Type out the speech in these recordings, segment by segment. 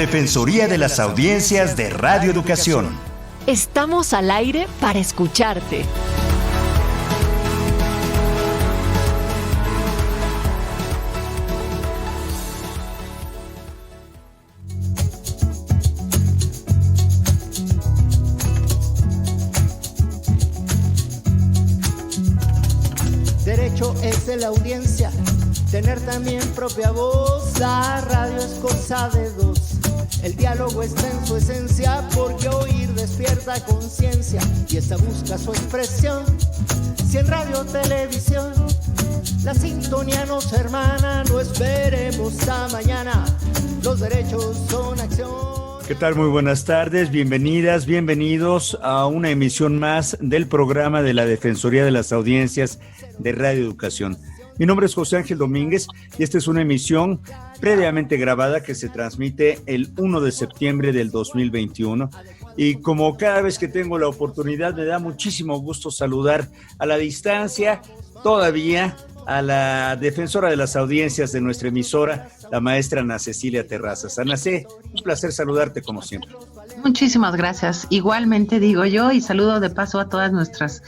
Defensoría de las Audiencias de Radio Educación. Estamos al aire para escucharte. Derecho es de la audiencia, tener también propia voz. La radio es cosa de dos. El diálogo está en su esencia, porque oír despierta conciencia y esta busca su expresión. Si en radio o televisión la sintonía nos hermana, no esperemos hasta mañana. Los derechos son acción. ¿Qué tal? Muy buenas tardes, bienvenidas, bienvenidos a una emisión más del programa de la Defensoría de las Audiencias de Radio Educación. Mi nombre es José Ángel Domínguez y esta es una emisión previamente grabada que se transmite el 1 de septiembre del 2021. Y como cada vez que tengo la oportunidad, me da muchísimo gusto saludar a la distancia todavía a la defensora de las audiencias de nuestra emisora, la maestra Ana Cecilia Terrazas. Ana C., un placer saludarte como siempre. Muchísimas gracias. Igualmente digo yo, y saludo de paso a todas nuestras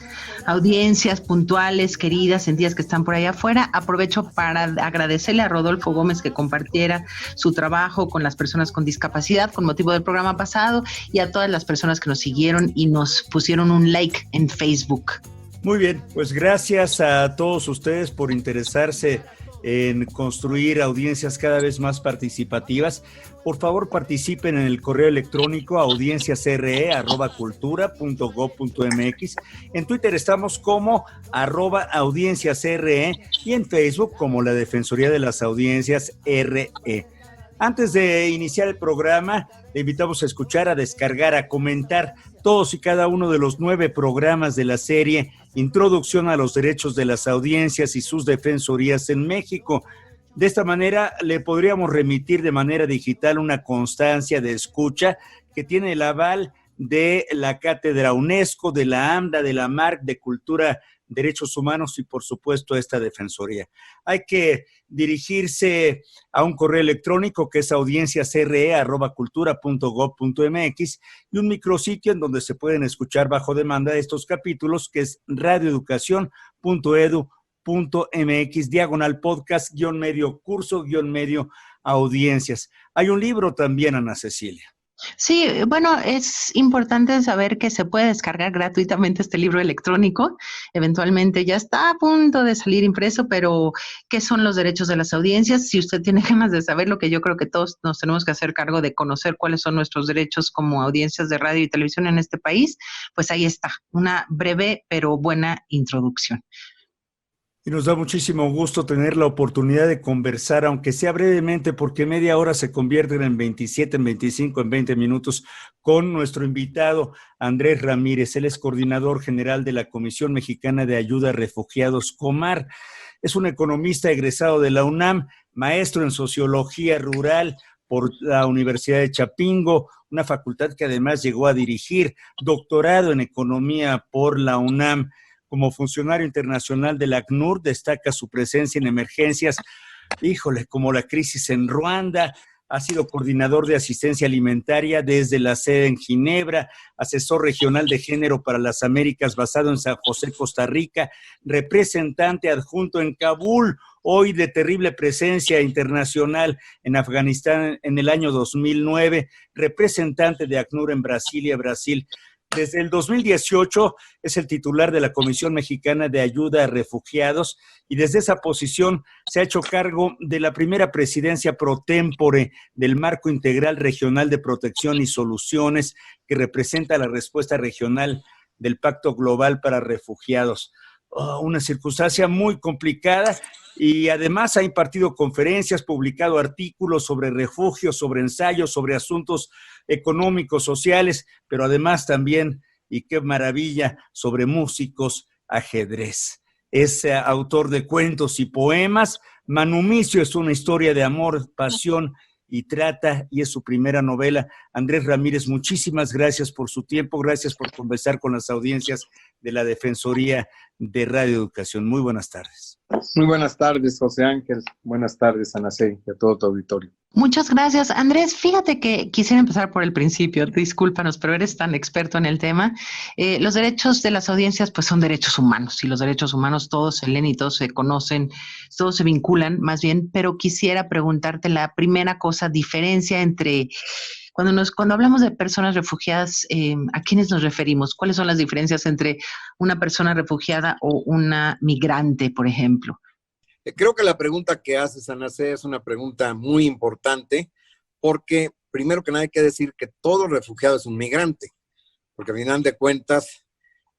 audiencias puntuales, queridas, sentidas que están por allá afuera. Aprovecho para agradecerle a Rodolfo Gómez que compartiera su trabajo con las personas con discapacidad con motivo del programa pasado, y a todas las personas que nos siguieron y nos pusieron un like en Facebook. Muy bien, pues gracias a todos ustedes por interesarse en construir audiencias cada vez más participativas. Por favor, participen en el correo electrónico audienciasre@cultura.gov.mx. En Twitter estamos como @audienciasre y en Facebook como la Defensoría de las Audiencias RE. Antes de iniciar el programa, le invitamos a escuchar, a descargar, a comentar todos y cada uno de los 9 programas de la serie Introducción a los Derechos de las Audiencias y sus Defensorías en México. De esta manera, le podríamos remitir de manera digital una constancia de escucha que tiene el aval de la Cátedra UNESCO, de la AMDA, de la MARC, de Cultura, Derechos Humanos y, por supuesto, esta Defensoría. Hay que dirigirse a un correo electrónico que es audienciasre@cultura.gov.mx y un micrositio en donde se pueden escuchar bajo demanda estos capítulos, que es radioeducación.edu.mx/podcast, _ curso, _ audiencias. Hay un libro también, Ana Cecilia. Sí, bueno, es importante saber que se puede descargar gratuitamente este libro electrónico. Eventualmente ya está a punto de salir impreso, pero ¿qué son los derechos de las audiencias? Si usted tiene ganas de saber, lo que yo creo que todos nos tenemos que hacer cargo de conocer cuáles son nuestros derechos como audiencias de radio y televisión en este país, pues ahí está, una breve pero buena introducción. Y nos da muchísimo gusto tener la oportunidad de conversar, aunque sea brevemente, porque media hora se convierten en 27, en 25, en 20 minutos, con nuestro invitado Andrés Ramírez. Él es coordinador general de la Comisión Mexicana de Ayuda a Refugiados, COMAR. Es un economista egresado de la UNAM, maestro en Sociología Rural por la Universidad de Chapingo, una facultad que además llegó a dirigir, doctorado en Economía por la UNAM. Como funcionario internacional del ACNUR, destaca su presencia en emergencias, como la crisis en Ruanda. Ha sido coordinador de asistencia alimentaria desde la sede en Ginebra, asesor regional de género para las Américas basado en San José, Costa Rica, representante adjunto en Kabul, hoy de terrible presencia internacional en Afganistán en el año 2009, representante de ACNUR en Brasilia, Brasil. Desde el 2018 es el titular de la Comisión Mexicana de Ayuda a Refugiados y desde esa posición se ha hecho cargo de la primera presidencia pro tempore del Marco Integral Regional de Protección y Soluciones, que representa la respuesta regional del Pacto Global para Refugiados. Una circunstancia muy complicada, y además ha impartido conferencias, publicado artículos sobre refugios, sobre ensayos, sobre asuntos económicos, sociales, pero además también, y qué maravilla, sobre músicos, ajedrez. Es autor de cuentos y poemas. Manumicio es una historia de amor, pasión y trata, y es su primera novela. Andrés Ramírez, muchísimas gracias por su tiempo, gracias por conversar con las audiencias de la Defensoría de Radio Educación. Muy buenas tardes. Muy buenas tardes, José Ángel. Buenas tardes, Ana Cey, y a todo tu auditorio. Muchas gracias, Andrés. Fíjate que quisiera empezar por el principio. Discúlpanos, pero eres tan experto en el tema. Los derechos de las audiencias, pues son derechos humanos, y los derechos humanos todos se leen y todos se conocen, todos se vinculan, más bien. Pero quisiera preguntarte la primera cosa, diferencia entre cuando hablamos de personas refugiadas, ¿a quiénes nos referimos? ¿Cuáles son las diferencias entre una persona refugiada o una migrante, por ejemplo? Creo que la pregunta que haces, Ana Cey, es una pregunta muy importante, porque primero que nada hay que decir que todo refugiado es un migrante, porque al final de cuentas,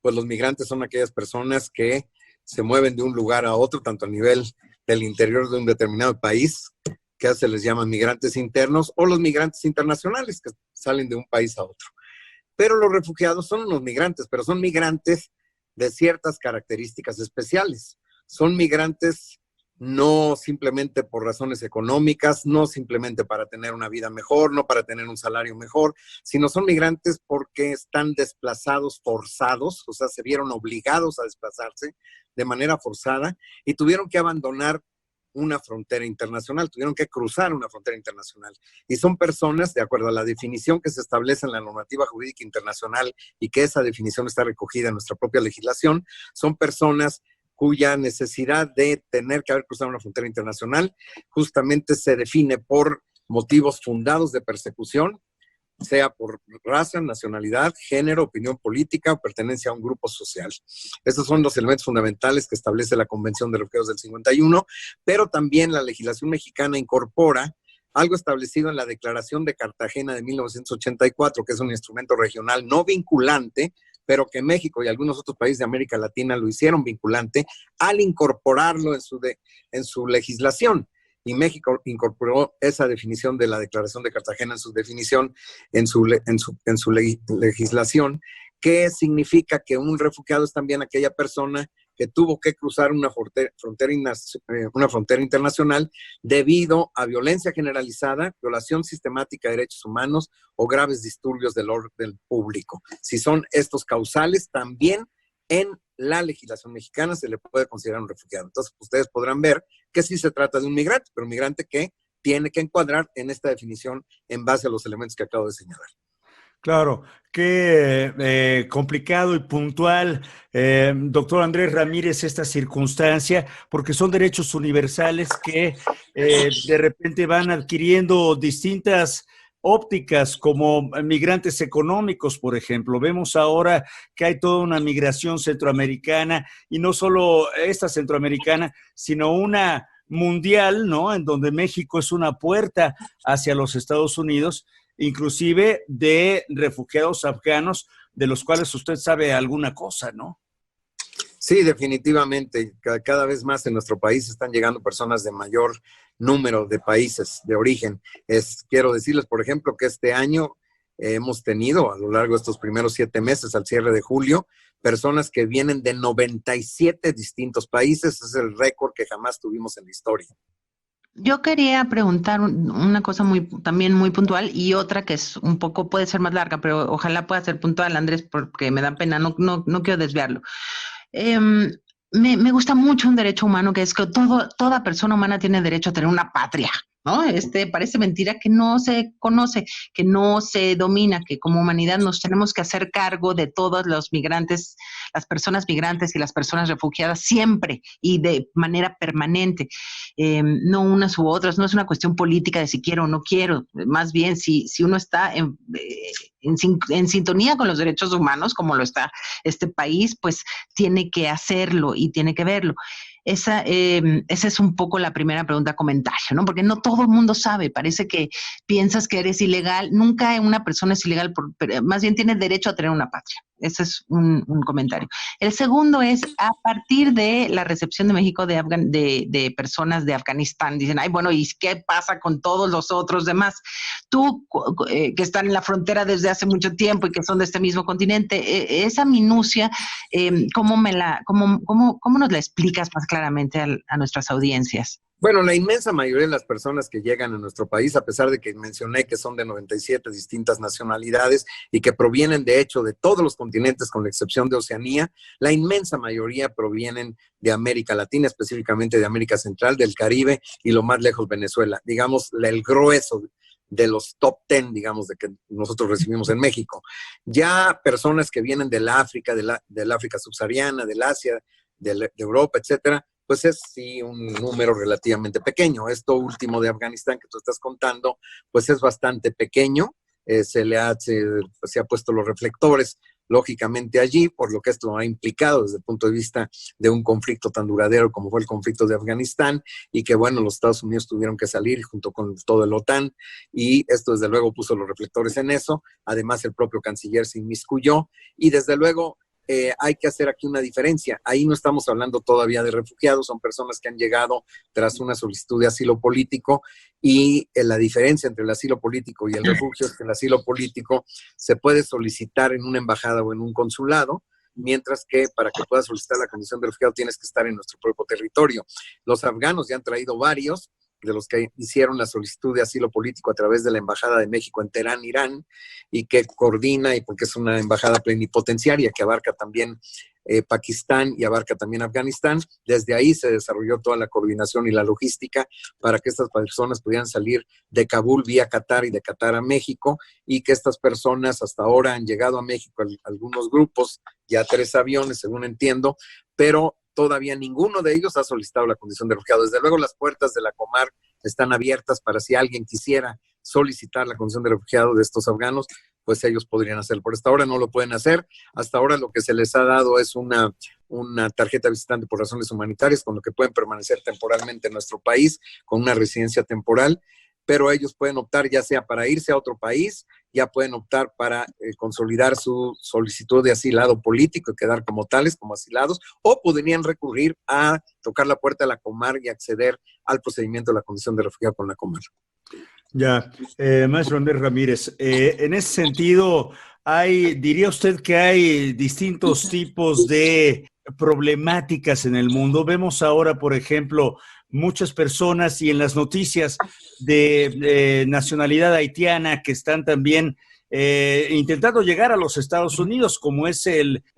pues los migrantes son aquellas personas que se mueven de un lugar a otro, tanto a nivel del interior de un determinado país, que se les llama migrantes internos, o los migrantes internacionales, que salen de un país a otro. Pero los refugiados son unos migrantes, pero son migrantes de ciertas características especiales. Son migrantes no simplemente por razones económicas, no simplemente para tener una vida mejor, no para tener un salario mejor, sino son migrantes porque están desplazados, forzados, o sea, se vieron obligados a desplazarse de manera forzada y tuvieron que abandonar una frontera internacional, tuvieron que cruzar una frontera internacional. Y son personas, de acuerdo a la definición que se establece en la normativa jurídica internacional y que esa definición está recogida en nuestra propia legislación, son personas cuya necesidad de tener que haber cruzado una frontera internacional justamente se define por motivos fundados de persecución, sea por raza, nacionalidad, género, opinión política o pertenencia a un grupo social. Estos son los elementos fundamentales que establece la Convención de Refugiados del 51, pero también la legislación mexicana incorpora algo establecido en la Declaración de Cartagena de 1984, que es un instrumento regional no vinculante, pero que México y algunos otros países de América Latina lo hicieron vinculante al incorporarlo en su legislación. Y México incorporó esa definición de la Declaración de Cartagena en su legislación, que significa que un refugiado es también aquella persona que tuvo que cruzar una frontera internacional debido a violencia generalizada, violación sistemática de derechos humanos o graves disturbios del orden público. Si son estos causales, también en la legislación mexicana se le puede considerar un refugiado. Entonces, ustedes podrán ver que sí se trata de un migrante, pero un migrante que tiene que encuadrar en esta definición en base a los elementos que acabo de señalar. Claro, qué complicado y puntual, doctor Andrés Ramírez, esta circunstancia, porque son derechos universales que de repente van adquiriendo distintas ópticas, como migrantes económicos, por ejemplo. Vemos ahora que hay toda una migración centroamericana, y no solo esta centroamericana, sino una mundial, ¿no? En donde México es una puerta hacia los Estados Unidos, inclusive de refugiados afganos, de los cuales usted sabe alguna cosa, ¿no? Sí, definitivamente. Cada vez más en nuestro país están llegando personas de mayor número de países de origen. Quiero decirles, por ejemplo, que este año hemos tenido, a lo largo de estos primeros 7 meses, al cierre de julio, personas que vienen de 97 distintos países. Es el récord que jamás tuvimos en la historia. Yo quería preguntar una cosa también muy puntual, y otra que es un poco, puede ser más larga, pero ojalá pueda ser puntual, Andrés, porque me da pena, no quiero desviarlo. Me gusta mucho un derecho humano, que es que toda persona humana tiene derecho a tener una patria, ¿no? Parece mentira que no se conoce, que no se domina, que como humanidad nos tenemos que hacer cargo de todos los migrantes, las personas migrantes y las personas refugiadas siempre y de manera permanente, no unas u otras. No es una cuestión política de si quiero o no quiero, más bien si uno está en sintonía con los derechos humanos, como lo está este país, pues tiene que hacerlo y tiene que verlo. Esa es un poco la primera pregunta, comentario, ¿no? Porque no todo el mundo sabe, parece que piensas que eres ilegal. Nunca una persona es ilegal, más bien tiene derecho a tener una patria. Ese es un comentario. El segundo es, a partir de la recepción de México de personas de Afganistán, dicen, ay, bueno, ¿y qué pasa con todos los otros demás? Tú, que están en la frontera desde hace mucho tiempo y que son de este mismo continente, esa minucia, ¿cómo nos la explicas más claramente a nuestras audiencias? Bueno, la inmensa mayoría de las personas que llegan a nuestro país, a pesar de que mencioné que son de 97 distintas nacionalidades y que provienen de hecho de todos los continentes con la excepción de Oceanía, la inmensa mayoría provienen de América Latina, específicamente de América Central, del Caribe y lo más lejos Venezuela. Digamos, el grueso de los top 10, digamos, de que nosotros recibimos en México. Ya personas que vienen del África, del África subsahariana, del Asia, de Europa, etcétera, pues es sí un número relativamente pequeño. Esto último de Afganistán que tú estás contando, pues es bastante pequeño. Se ha puesto los reflectores, lógicamente, allí, por lo que esto ha implicado desde el punto de vista de un conflicto tan duradero como fue el conflicto de Afganistán, y que, bueno, los Estados Unidos tuvieron que salir junto con todo el OTAN, y esto, desde luego, puso los reflectores en eso. Además, el propio canciller se inmiscuyó, y desde luego, hay que hacer aquí una diferencia. Ahí no estamos hablando todavía de refugiados, son personas que han llegado tras una solicitud de asilo político, y la diferencia entre el asilo político y el refugio es que el asilo político se puede solicitar en una embajada o en un consulado, mientras que para que puedas solicitar la condición de refugiado tienes que estar en nuestro propio territorio. Los afganos ya han traído varios de los que hicieron la solicitud de asilo político a través de la Embajada de México en Teherán, Irán, y que coordina, y porque es una embajada plenipotenciaria que abarca también Pakistán y abarca también Afganistán. Desde ahí se desarrolló toda la coordinación y la logística para que estas personas pudieran salir de Kabul vía Qatar y de Qatar a México, y que estas personas hasta ahora han llegado a México, algunos grupos, ya 3 aviones, según entiendo, pero todavía ninguno de ellos ha solicitado la condición de refugiado. Desde luego, las puertas de la Comar están abiertas para si alguien quisiera solicitar la condición de refugiado de estos afganos, pues ellos podrían hacerlo. Por hasta ahora no lo pueden hacer. Hasta ahora lo que se les ha dado es una tarjeta visitante por razones humanitarias, con lo que pueden permanecer temporalmente en nuestro país, con una residencia temporal, pero ellos pueden optar ya sea para irse a otro país, ya pueden optar para consolidar su solicitud de asilado político y quedar como tales, como asilados, o podrían recurrir a tocar la puerta de la Comar y acceder al procedimiento de la condición de refugiado con la Comar. Ya, maestro Andrés Ramírez, en ese sentido, diría usted que hay distintos tipos de problemáticas en el mundo. Vemos ahora, por ejemplo, muchas personas y en las noticias de nacionalidad haitiana que están también intentando llegar a los Estados Unidos, como es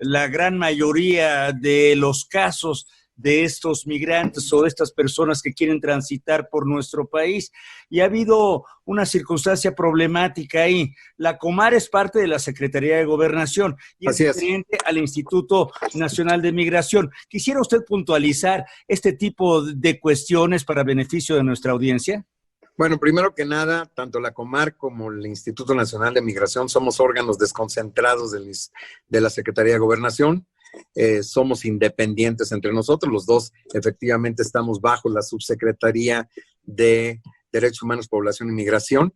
la gran mayoría de los casos de estos migrantes o de estas personas que quieren transitar por nuestro país. Y ha habido una circunstancia problemática ahí. La Comar es parte de la Secretaría de Gobernación y es diferente al Instituto Nacional de Migración. ¿Quisiera usted puntualizar este tipo de cuestiones para beneficio de nuestra audiencia? Bueno, primero que nada, tanto la Comar como el Instituto Nacional de Migración somos órganos desconcentrados de la Secretaría de Gobernación. Somos independientes entre nosotros, los dos efectivamente estamos bajo la Subsecretaría de Derechos Humanos, Población y Migración,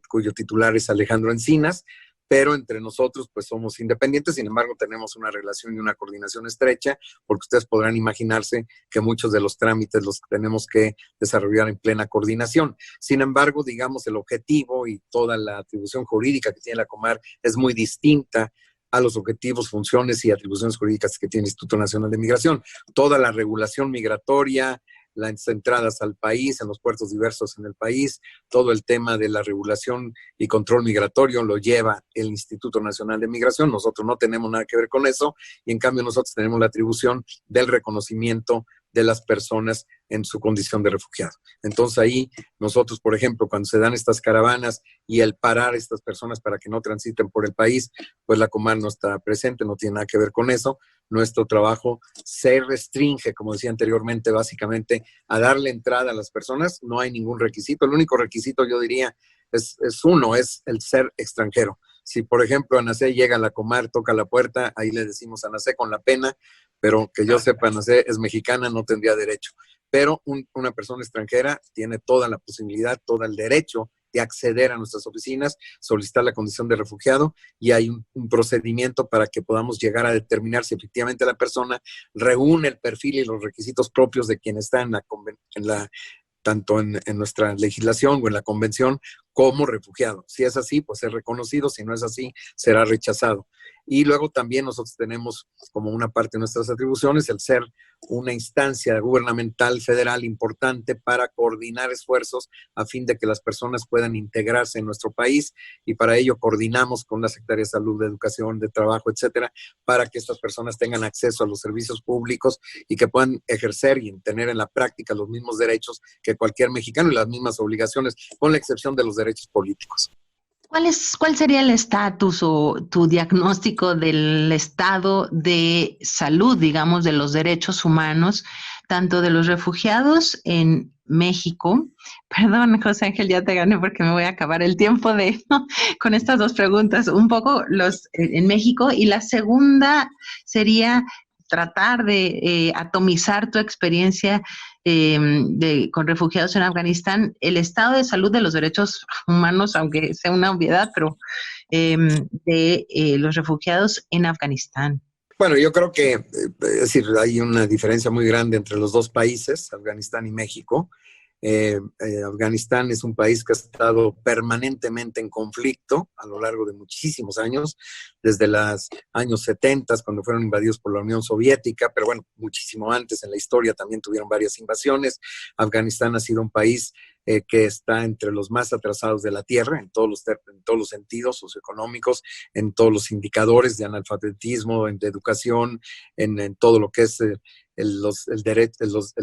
cuyo titular es Alejandro Encinas, pero entre nosotros pues somos independientes. Sin embargo, tenemos una relación y una coordinación estrecha, porque ustedes podrán imaginarse que muchos de los trámites los tenemos que desarrollar en plena coordinación. Sin embargo, digamos, el objetivo y toda la atribución jurídica que tiene la Comar es muy distinta a los objetivos, funciones y atribuciones jurídicas que tiene el Instituto Nacional de Migración. Toda la regulación migratoria, las entradas al país, en los puertos diversos en el país, todo el tema de la regulación y control migratorio lo lleva el Instituto Nacional de Migración. Nosotros no tenemos nada que ver con eso, y en cambio nosotros tenemos la atribución del reconocimiento de las personas en su condición de refugiado. Entonces ahí nosotros, por ejemplo, cuando se dan estas caravanas y el parar a estas personas para que no transiten por el país, pues la Comar no está presente, no tiene nada que ver con eso. Nuestro trabajo se restringe, como decía anteriormente, básicamente a darle entrada a las personas. No hay ningún requisito. El único requisito, yo diría, es el ser extranjero. Si, por ejemplo, Anacé llega a la Comar, toca la puerta, ahí le decimos Anacé con la pena, pero que yo sepa, Anacé es mexicana, no tendría derecho. Pero una persona extranjera tiene toda la posibilidad, todo el derecho de acceder a nuestras oficinas, solicitar la condición de refugiado, y hay un procedimiento para que podamos llegar a determinar si efectivamente la persona reúne el perfil y los requisitos propios de quien está tanto en nuestra legislación o en la convención como refugiado. Si es así, pues es reconocido; si no es así, será rechazado. Y luego también nosotros tenemos como una parte de nuestras atribuciones el ser una instancia gubernamental federal importante para coordinar esfuerzos a fin de que las personas puedan integrarse en nuestro país, y para ello coordinamos con la Secretaría de Salud, de Educación, de Trabajo, etcétera, para que estas personas tengan acceso a los servicios públicos y que puedan ejercer y tener en la práctica los mismos derechos que cualquier mexicano y las mismas obligaciones, con la excepción de los derechos políticos. ¿Cuál sería el estatus o tu diagnóstico del estado de salud, digamos, de los derechos humanos, tanto de los refugiados en México? Perdón, José Ángel, ya te gané porque me voy a acabar el tiempo con estas dos preguntas. Un poco en México, y la segunda sería tratar de atomizar tu experiencia con refugiados en Afganistán, el estado de salud de los derechos humanos, aunque sea una obviedad, pero de los refugiados en Afganistán. Bueno, yo creo que, es decir, hay una diferencia muy grande entre los dos países, Afganistán y México. Afganistán es un país que ha estado permanentemente en conflicto a lo largo de muchísimos años, desde los años 70, cuando fueron invadidos por la Unión Soviética, pero bueno, muchísimo antes en la historia también tuvieron varias invasiones. Afganistán ha sido un país que está entre los más atrasados de la Tierra en todos los sentidos socioeconómicos, en todos los indicadores de analfabetismo, de educación, en todo lo que es el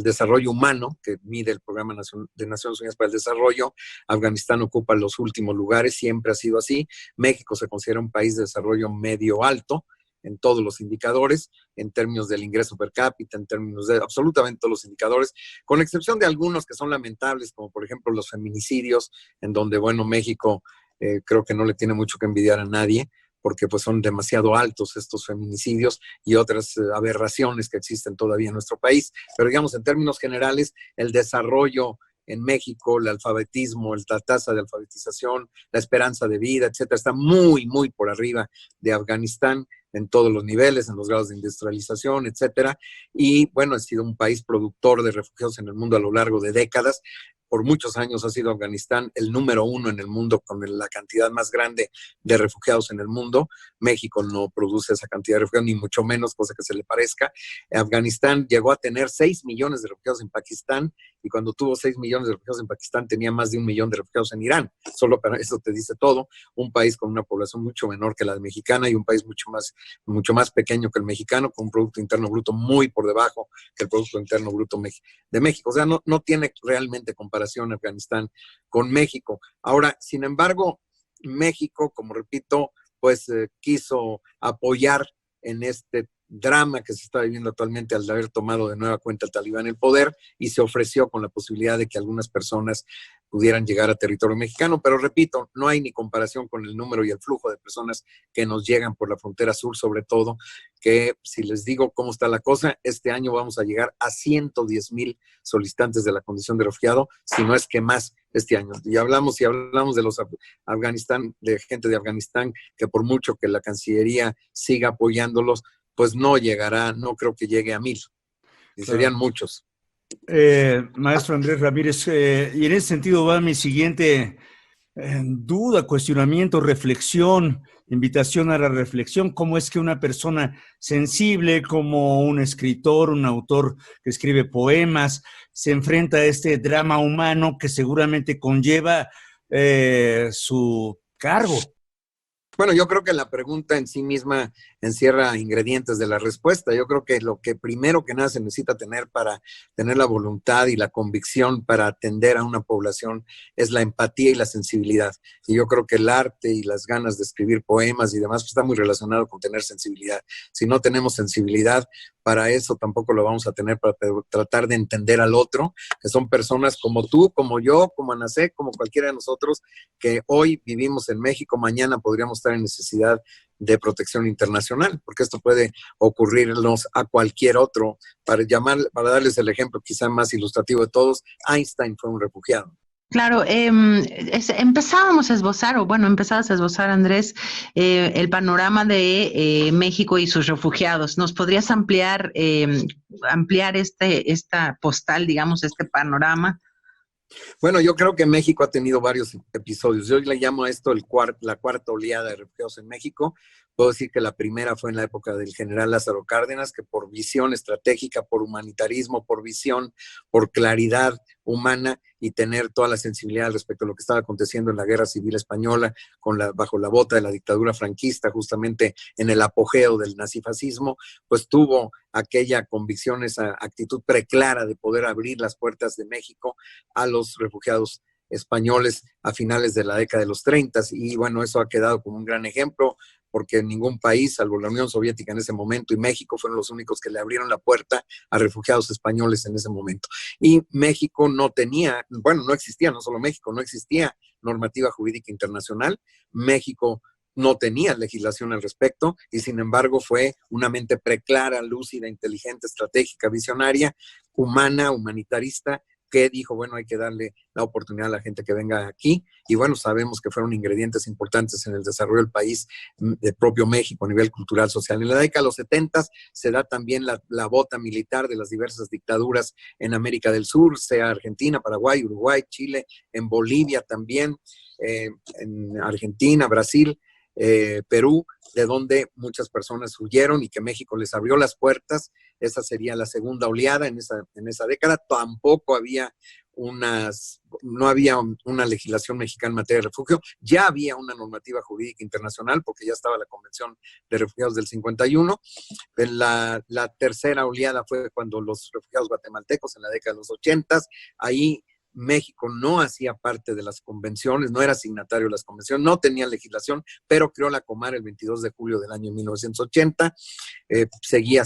desarrollo humano que mide el Programa de Naciones Unidas para el Desarrollo. Afganistán ocupa los últimos lugares, siempre ha sido así. México se considera un país de desarrollo medio alto en todos los indicadores, en términos del ingreso per cápita, en términos de absolutamente todos los indicadores, con excepción de algunos que son lamentables, como por ejemplo los feminicidios, en donde, bueno, México creo que no le tiene mucho que envidiar a nadie, porque pues son demasiado altos estos feminicidios y otras aberraciones que existen todavía en nuestro país. Pero digamos, en términos generales, el desarrollo en México, el alfabetismo, la tasa de alfabetización, la esperanza de vida, etcétera, está muy, muy por arriba de Afganistán en todos los niveles, en los grados de industrialización, etcétera. Y bueno, ha sido un país productor de refugiados en el mundo a lo largo de décadas. Por muchos años ha sido Afganistán el número 1 en el mundo con la cantidad más grande de refugiados en el mundo. México no produce esa cantidad de refugiados, ni mucho menos, cosa que se le parezca. Afganistán llegó a tener 6 millones de refugiados en Pakistán, y cuando tuvo 6 millones de refugiados en Pakistán tenía más de 1 millón de refugiados en Irán. Solo para eso te dice todo. Un país con una población mucho menor que la mexicana y un país mucho más pequeño que el mexicano, con un Producto Interno Bruto muy por debajo que el Producto Interno Bruto de México. O sea, no tiene realmente comparación Afganistán con México. Ahora, sin embargo, México, como repito, pues quiso apoyar en este drama que se está viviendo actualmente al haber tomado de nueva cuenta el talibán el poder, y se ofreció con la posibilidad de que algunas personas pudieran llegar a territorio mexicano. Pero repito, no hay ni comparación con el número y el flujo de personas que nos llegan por la frontera sur, sobre todo, que si les digo cómo está la cosa, este año vamos a llegar a 110,000 solicitantes de la condición de refugiado, si no es que más este año. Y hablamos de los de gente de Afganistán, que por mucho que la Cancillería siga apoyándolos, pues no llegará, no creo que llegue a 1,000. Y serían muchos. Maestro Andrés Ramírez, y en ese sentido va mi siguiente duda, cuestionamiento, reflexión, invitación a la reflexión. ¿Cómo es que una persona sensible, como un escritor, un autor que escribe poemas, se enfrenta a este drama humano que seguramente conlleva su cargo? Bueno, yo creo que la pregunta en sí misma encierra ingredientes de la respuesta. Yo creo que lo que primero que nada se necesita tener para tener la voluntad y la convicción para atender a una población es la empatía y la sensibilidad. Y yo creo que el arte y las ganas de escribir poemas y demás pues está muy relacionado con tener sensibilidad. Si no tenemos sensibilidad, para eso tampoco lo vamos a tener, para tratar de entender al otro, que son personas como tú, como yo, como Anacé, como cualquiera de nosotros, que hoy vivimos en México, mañana podríamos estar en necesidad de protección internacional, porque esto puede ocurrirnos a cualquier otro. Para darles el ejemplo quizá más ilustrativo de todos, Einstein fue un refugiado. Claro, empezabas a esbozar, Andrés, el panorama de México y sus refugiados. ¿Nos podrías ampliar esta postal, digamos, este panorama? Bueno, yo creo que México ha tenido varios episodios. Yo le llamo a esto la cuarta oleada de refugiados en México. Puedo decir que la primera fue en la época del general Lázaro Cárdenas, que por visión estratégica, por humanitarismo, por visión, por claridad humana y tener toda la sensibilidad respecto a lo que estaba aconteciendo en la Guerra Civil Española, bajo la bota de la dictadura franquista, justamente en el apogeo del nazifascismo, pues tuvo aquella convicción, esa actitud preclara de poder abrir las puertas de México a los refugiados españoles a finales de la década de los 30, y bueno, eso ha quedado como un gran ejemplo, porque ningún país, salvo la Unión Soviética en ese momento y México, fueron los únicos que le abrieron la puerta a refugiados españoles en ese momento. Y México no tenía, bueno, no existía, no solo México, no existía normativa jurídica internacional. México no tenía legislación al respecto y sin embargo fue una mente preclara, lúcida, inteligente, estratégica, visionaria, humana, humanitarista, que dijo, bueno, hay que darle la oportunidad a la gente que venga aquí. Y bueno, sabemos que fueron ingredientes importantes en el desarrollo del país, del propio México, a nivel cultural, social. En la década de los 70 se da también la bota militar de las diversas dictaduras en América del Sur, sea Argentina, Paraguay, Uruguay, Chile, en Bolivia también, en Argentina, Brasil, Perú, de donde muchas personas huyeron y que México les abrió las puertas. Esa sería la segunda oleada en esa década. Tampoco había no había una legislación mexicana en materia de refugio. Ya había una normativa jurídica internacional porque ya estaba la Convención de Refugiados del 51. La tercera oleada fue cuando los refugiados guatemaltecos en la década de los 80. Ahí México no hacía parte de las convenciones, no era signatario de las convenciones, no tenía legislación, pero creó la Comar el 22 de julio del año 1980, seguía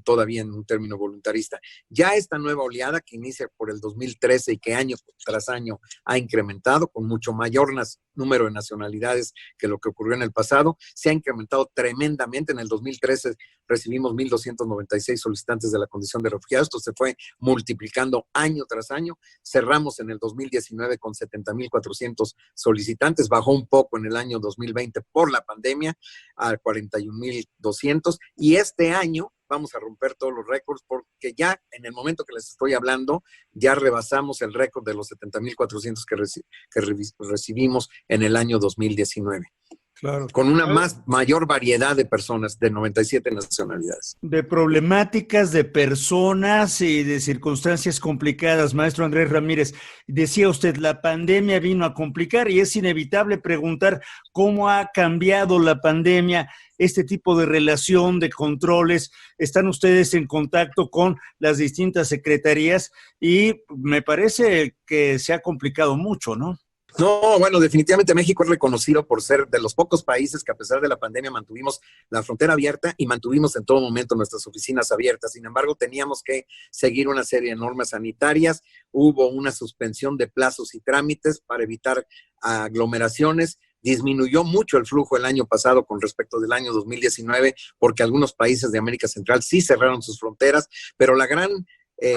todavía en un término voluntarista. Ya esta nueva oleada que inicia por el 2013 y que año tras año ha incrementado con mucho mayor número de nacionalidades que lo que ocurrió en el pasado, se ha incrementado tremendamente. En el 2013 recibimos 1,296 solicitantes de la condición de refugiados, esto se fue multiplicando año tras año. Cerramos en el 2019 con 70,400 solicitantes, bajó un poco en el año 2020 por la pandemia a 41,200, y este año vamos a romper todos los récords porque ya en el momento que les estoy hablando ya rebasamos el récord de los 70,400 que recibimos en el año 2019. Claro. Con una mayor variedad de personas, de 97 nacionalidades. De problemáticas, de personas y de circunstancias complicadas. Maestro Andrés Ramírez, decía usted, la pandemia vino a complicar y es inevitable preguntar cómo ha cambiado la pandemia, este tipo de relación, de controles. Están ustedes en contacto con las distintas secretarías y me parece que se ha complicado mucho, ¿no? No, bueno, definitivamente México es reconocido por ser de los pocos países que a pesar de la pandemia mantuvimos la frontera abierta y mantuvimos en todo momento nuestras oficinas abiertas. Sin embargo, teníamos que seguir una serie de normas sanitarias. Hubo una suspensión de plazos y trámites para evitar aglomeraciones. Disminuyó mucho el flujo el año pasado con respecto del año 2019 porque algunos países de América Central sí cerraron sus fronteras, pero la gran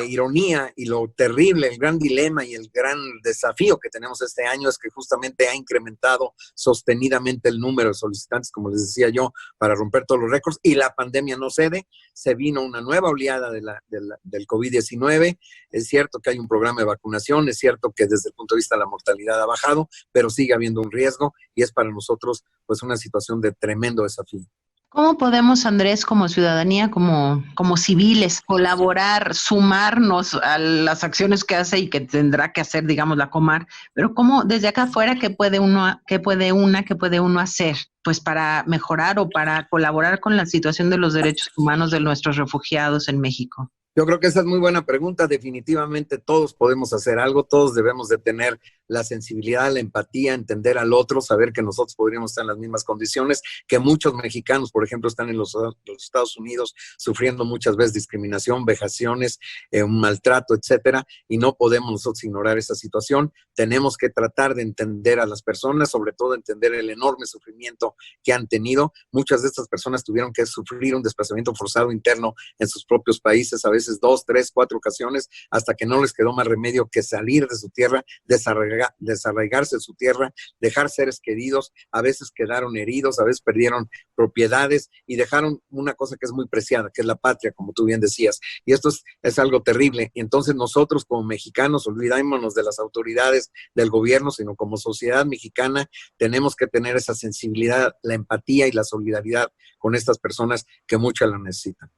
ironía y lo terrible, el gran dilema y el gran desafío que tenemos este año es que justamente ha incrementado sostenidamente el número de solicitantes, como les decía yo, para romper todos los récords, y la pandemia no cede. Se vino una nueva oleada del COVID-19. Es cierto que hay un programa de vacunación, es cierto que desde el punto de vista de la mortalidad ha bajado, pero sigue habiendo un riesgo y es para nosotros pues una situación de tremendo desafío. ¿Cómo podemos, Andrés, como ciudadanía, como civiles, colaborar, sumarnos a las acciones que hace y que tendrá que hacer, digamos, la Comar? Pero cómo, desde acá afuera, ¿qué puede uno hacer? Pues para mejorar o para colaborar con la situación de los derechos humanos de nuestros refugiados en México. Yo creo que esa es muy buena pregunta. Definitivamente todos podemos hacer algo, todos debemos de tener la sensibilidad, la empatía, entender al otro, saber que nosotros podríamos estar en las mismas condiciones, que muchos mexicanos, por ejemplo, están en los Estados Unidos sufriendo muchas veces discriminación, vejaciones, un maltrato, etcétera, y no podemos nosotros ignorar esa situación. Tenemos que tratar de entender a las personas, sobre todo entender el enorme sufrimiento que han tenido. Muchas de estas personas tuvieron que sufrir un desplazamiento forzado interno en sus propios países, a veces veces 2, 3, 4 ocasiones, hasta que no les quedó más remedio que salir de su tierra, desarraigarse de su tierra, dejar seres queridos, a veces quedaron heridos, a veces perdieron propiedades y dejaron una cosa que es muy preciada, que es la patria, como tú bien decías. Y esto es algo terrible. Y entonces nosotros como mexicanos, olvidémonos de las autoridades del gobierno, sino como sociedad mexicana tenemos que tener esa sensibilidad, la empatía y la solidaridad con estas personas que mucho la necesitan.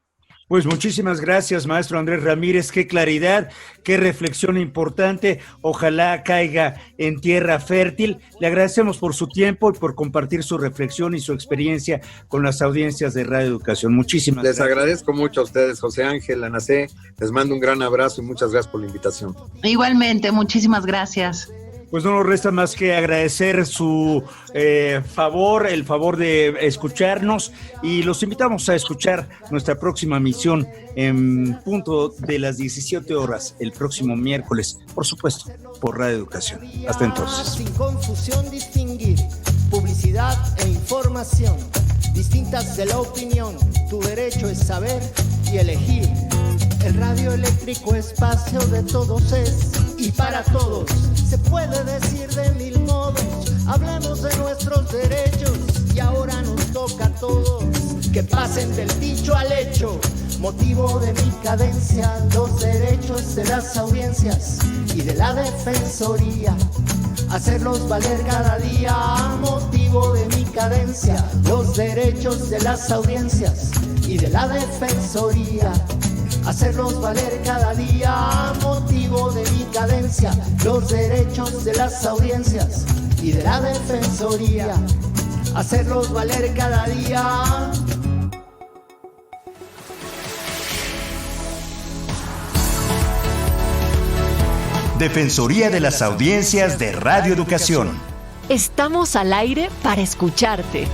Pues muchísimas gracias, maestro Andrés Ramírez. Qué claridad, qué reflexión importante. Ojalá caiga en tierra fértil. Le agradecemos por su tiempo y por compartir su reflexión y su experiencia con las audiencias de Radio Educación. Muchísimas gracias. Les agradezco mucho a ustedes, José Ángel, Ana C. Les mando un gran abrazo y muchas gracias por la invitación. Igualmente, muchísimas gracias. Pues no nos resta más que agradecer su favor, el favor de escucharnos, y los invitamos a escuchar nuestra próxima emisión en punto de las 17 horas el próximo miércoles, por supuesto, por Radio Educación. Hasta entonces. Sin confusión distinguir publicidad e información, distintas de la opinión, tu derecho es saber y elegir. El radioeléctrico espacio de todos es y para todos. Se puede decir de mil modos, hablemos de nuestros derechos y ahora nos toca a todos que pasen del dicho al hecho. Motivo de mi cadencia, los derechos de las audiencias y de la defensoría, hacerlos valer cada día. Motivo de mi cadencia, los derechos de las audiencias y de la defensoría, hacerlos valer cada día. Motivo de mi cadencia, los derechos de las audiencias y de la defensoría, hacerlos valer cada día. Defensoría de las Audiencias de Radio Educación. Estamos al aire para escucharte.